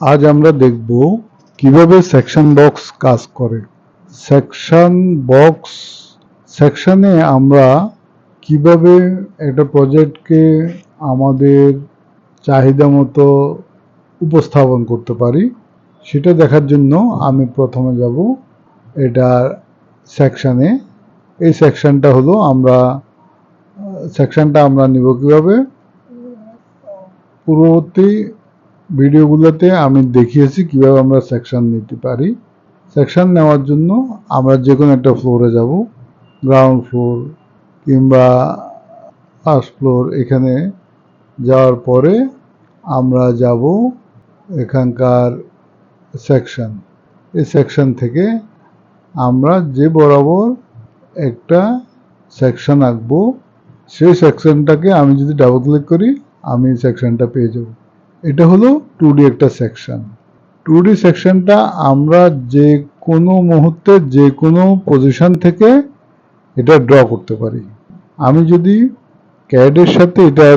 আজ আমরা দেখব কিভাবে সেকশন বক্স কাজ করে। সেকশন বক্স সেকশনে আমরা কিভাবে একটা প্রজেক্টকে আমাদের চাহিদা মতো উপস্থাপন করতে পারি সেটা দেখার জন্য আমি প্রথমে যাব এটা সেকশনে। এই সেকশনটা হলো সেকশনটা আমরা নিব কিভাবে। পূর্ববর্তী ভিডিওগুলোতে আমি দেখিয়েছি কিভাবে আমরা সেকশন নিতে পারি। সেকশন নেওয়ার জন্য আমরা যে কোনো একটা ফ্লোরে যাব, গ্রাউন্ড ফ্লোর কিংবা ফার্স্ট ফ্লোর। এখানে যাওয়ার পরে আমরা যাব এখানকার সেকশন। এই সেকশন থেকে আমরা যে বরাবর একটা সেকশন আঁকবো সেই সেকশনটাকে আমি যদি ডাবল ক্লিক করি আমি সেকশনটা পেয়ে যাব। এটা হলো 2D একটা সেকশন। 2D সেকশনটা আমরা যে কোনো মুহূর্তে যে কোনো পজিশন থেকে এটা ড্র করতে পারি। আমি যদি ক্যাডের সাথে এটা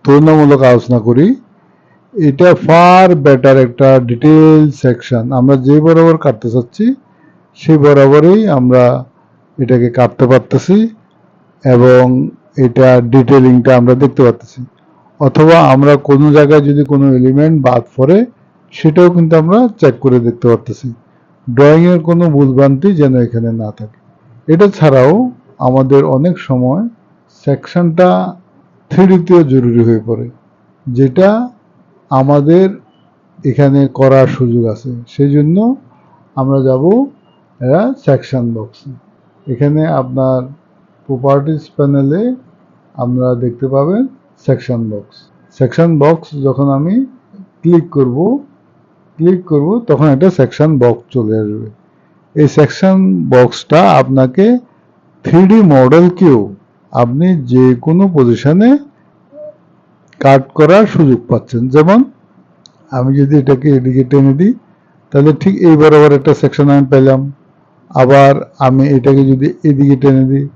তুলনামূলক আলোচনা করি, এটা ফার বেটার একটা ডিটেল সেকশন। আমরা যে বরাবর কাটতে চাচ্ছি সেই বরাবরই আমরা এটাকে কাটতে পারতেছি এবং এটা ডিটেলিংটা আমরা দেখতে পাচ্ছি। অথবা আমরা কোনো জায়গায় যদি কোনো এলিমেন্ট বাদ পড়ে সেটাও কিন্তু আমরা চেক করে দেখতে পারতেছি। ড্রয়িংয়ের কোনো ভুলভ্রান্তি যেন এখানে না থাকে। এটা ছাড়াও আমাদের অনেক সময় সেকশনটা 3Dতেও জরুরি হয়ে পড়ে, যেটা আমাদের এখানে করার সুযোগ আছে। সেই জন্য আমরা যাব সেকশন বক্সে। এখানে আপনার প্রপার্টিজ প্যানেলে আমরা দেখতে পাবেন সেকশন বক্স। সেকশন বক্স যখন আমি ক্লিক করব তখন একটা সেকশন বক্স চলে আসবে। এই সেকশন বক্সটা আপনাকে 3D মডেলকেও আপনি যে কোনো পজিশনে কাট করার সুযোগ পাচ্ছেন। যেমন আমি যদি এটাকে এদিকে টেনে দিই তাহলে ঠিক এই বরাবর একটা সেকশন আমি পেলাম। আবার আমি এটাকে যদি এদিকে টেনে দিই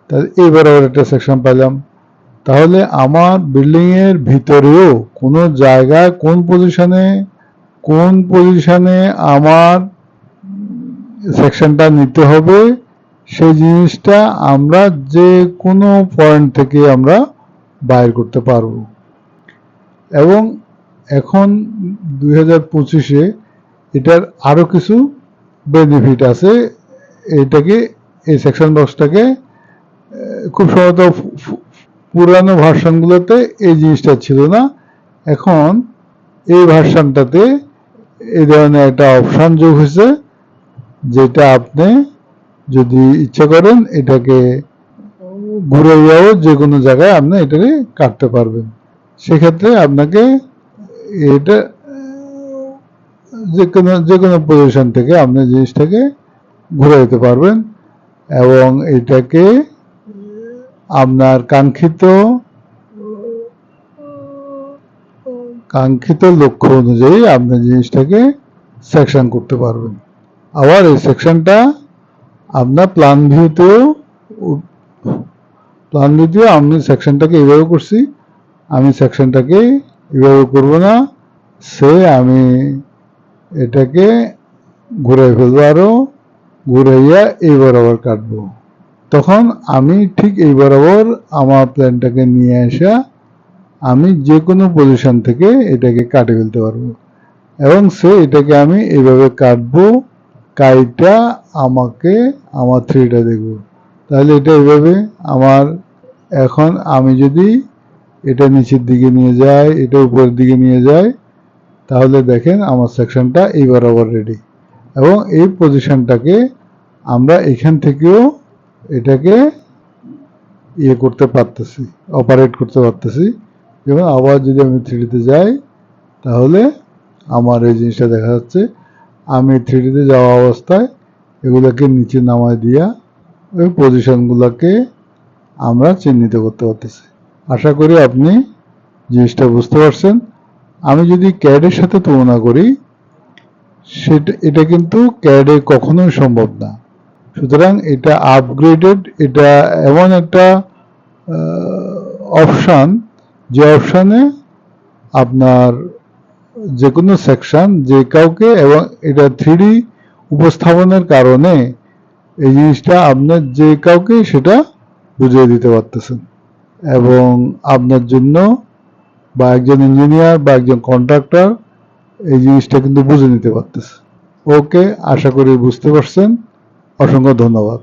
তাহলে এই বরাবর একটা সেকশন পেলাম। তাহলে আমার বিল্ডিংয়ের ভিতরেও কোনো জায়গায় কোন পজিশনে আমার সেকশনটা নিতে হবে সেই জিনিসটা আমরা যে কোনো পয়েন্ট থেকে আমরা বাইর করতে পারবো। এবং এখন 2025-এ এটার আরো কিছু বেনিফিট আছে। এই সেকশন বক্সটাকে খুব সম্ভবত পুরানো ভার্সনগুলোতে এই জিনিসটা ছিল না। এখন এই ভার্সনটাতে এই ধরনের একটা অপশন যোগ হয়েছে, যেটা আপনি যদি ইচ্ছা করেন এটাকে ঘুরাইয়াও যে কোনো জায়গায় আপনি এটাকে কাটতে পারবেন। সেক্ষেত্রে আপনাকে এটা যে কোনো পজিশন থেকে আপনি জিনিসটাকে ঘুরে দিতে পারবেন এবং এটাকে আপনার কাঙ্ক্ষিত লক্ষ্য অনুযায়ী আপনি জিনিসটাকে সেকশন করতে পারবেন। আবার এই সেকশনটা আপনার প্ল্যান ভিউতেও আমি সেকশনটাকে এইভাবে করছি। আমি সেকশনটাকে এইভাবে করব না, আমি এটাকে ঘুরাই ফেলবো, আরো ঘুরাইয়া এই বরাবর কাটবো। তখন আমি ঠিক এই বরাবর আমার প্ল্যানটাকে নিয়ে আসা আমি যে কোনো পজিশন থেকে এটাকে কাটে ফেলতে পারবো এবং এটাকে আমি এইভাবে কাটবো, কাইটা আমাকে আমার 3টা দেখবো। তাহলে এটা এইভাবে এখন আমি যদি এটা নিচের দিকে নিয়ে যাই, এটা উপরের দিকে নিয়ে যাই, তাহলে দেখেন আমার সেকশনটা এই বরাবর রেডি। এবং এই পজিশনটাকে আমরা এখান থেকেও এটাকে করতে পারতেছি, অপারেট করতে পারতেছি। যেমন আবার যদি আমি 3Dতে যাই তাহলে আমার এই জিনিসটা দেখা যাচ্ছে। আমি 3Dতে যাওয়া অবস্থায় এগুলোকে নিচে নামায় দিয়া ওই পজিশনগুলোকে আমরা চিহ্নিত করতে পারতেছি। আশা করি আপনি জিনিসটা বুঝতে পারছেন। আমি যদি ক্যাডের সাথে তুলনা করি এটা কিন্তু ক্যাডে কখনোই সম্ভব না। সুতরাং এটা আপগ্রেডেড, এটা এমন একটা অপশন যে অপশনে আপনার যে কোনো সেকশন যে কাউকে, এবং এটা 3D উপস্থাপনের কারণে এই জিনিসটা আপনার যে কাউকে সেটা বুঝিয়ে দিতে পারতেছেন, এবং আপনার জন্য বা একজন ইঞ্জিনিয়ার বা একজন কন্ট্রাক্টর এই জিনিসটা কিন্তু বুঝে নিতে পারতেছে। ওকে, আশা করি বুঝতে পারছেন। অসংখ্য ধন্যবাদ।